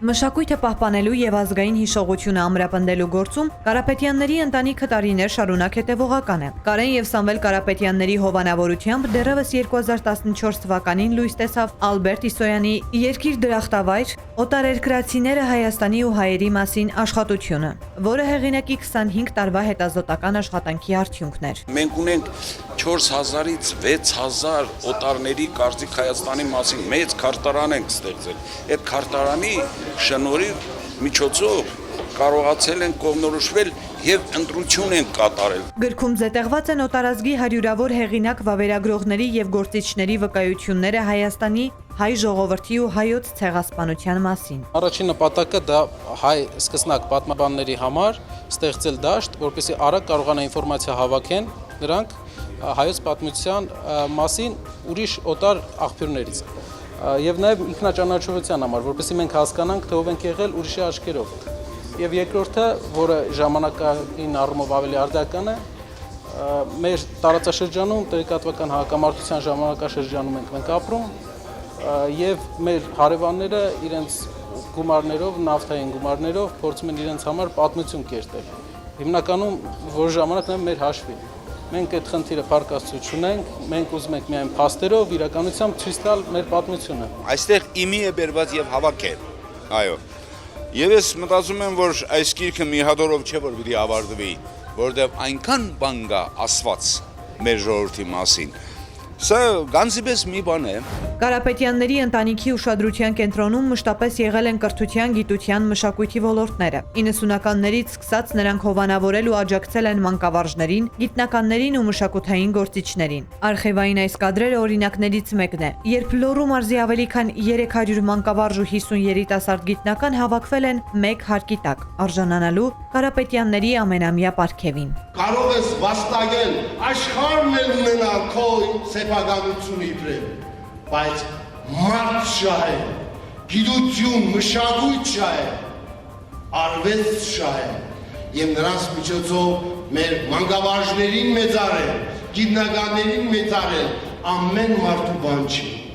Մշակույթը պահպանելու եւ ազգային հիշողությունը ամրապնդելու գործում Կարապետյանների ընտանիքը տարիներ շարունակ հետևողական է։ Կարեն եւ Սամվել Կարապետյանների հովանավորությամբ դեռևս 2014 թվականին լույս տեսավ Ալբերտ Իսոյանի «Երկիր դրախտավայր. օտարերկրացիները Հայաստանի ու հայերի մասին» աշխատությունը, որը հեղինակի 25 տարվա հետազոտական աշխատանքի արդյունքն էր։ Մենք ունենք 4000-ից 6000 օտարների կարծիք Հայաստանի մասին մեծ քարտարան ենք ստեղծել։ Այդ քարտարանի շնորհիվ միջոցով կարողացել են կողմնորոշվել եւ ընտրություն են կատարել։ Գրքում զետեղված են օտարազգի հարյուրավոր հեղինակ վավերագրողների եւ գործիչների վկայությունները Հայաստանի հայ ժողովրդի ու հայոց ցեղասպանության մասին։ Առաջին նպատակը դա հայ սկսնակ պատմաբանների համար ստեղծել դաշտ, որպեսզի արագ կարողանան ինֆորմացիա հավաքեն նրանք հայոց պատմության մասին ուրիշ օտար աղբյուրներից։ Եվ նաև ինքնաճանաչողության համար, որպեսզի մենք հասկանանք, թե ով ենք եղել ուրիշի աչքերով։ Եվ երկրորդը, որը ժամանակային առումով ավելի արդյական է, մեր տարածաշրջանում տեղեկատվական հակամարտության ժամանակաշրջանում ենք ապրում, եւ մեր հարևանները իրենց գումարներով, նավթային գումարներով փորձում են իրենց համար պատմություն կերտել։ Հիմնականում որ ժամանակ նաև մեր հաշվին։ Մենք այդ խնդիրը փառկաստու չունենք, մենք ուզում ենք միայն փաստերով, իրականությամբ ցույց տալ մեր պատմությունը։ Այստեղ իմի է բերված եւ հավաքել։ Այո։ Եվ ես մտածում եմ, որ այս գիրքը մի հատորով չէ, որ պիտի ավարտվի, որովհետեւ այնքան բան կա ասված մեր ժողովրդի մասին։ Սա գանձիպես մի բան է։ Կարապետյանների ընտանիքի ուշադրության կենտրոնում մշտապես եղել են կրթության, գիտության, մշակույթի ոլորտները։ 90-ականներից սկսած նրանք հովանավորել ու աջակցել են մանկավարժներին, գիտնականներին ու մշակութային գործիչներին։ Արխիվային այս կադրերը օրինակներից մեկն է, երբ Լոռու մարզի ավելի քան 300 մանկավարժ ու 50 երիտասարդ գիտնական հավաքվել են մեկ հարկի տակ, արժանանալու Կարապետյանների ամենամյա պարգևին։ Կարող ես վաստակել աշխարհն էլ ունենալ քո սեփականությունը իբրև, բայց մարդ շահ է, գիտություն, մշակույթ շահ է, արվեստ շահ է, եւ նրանց միջոցով մեր մանկավարժներին մեծարել, գիտնականներին մեծարել ամեն մարդու բան չի։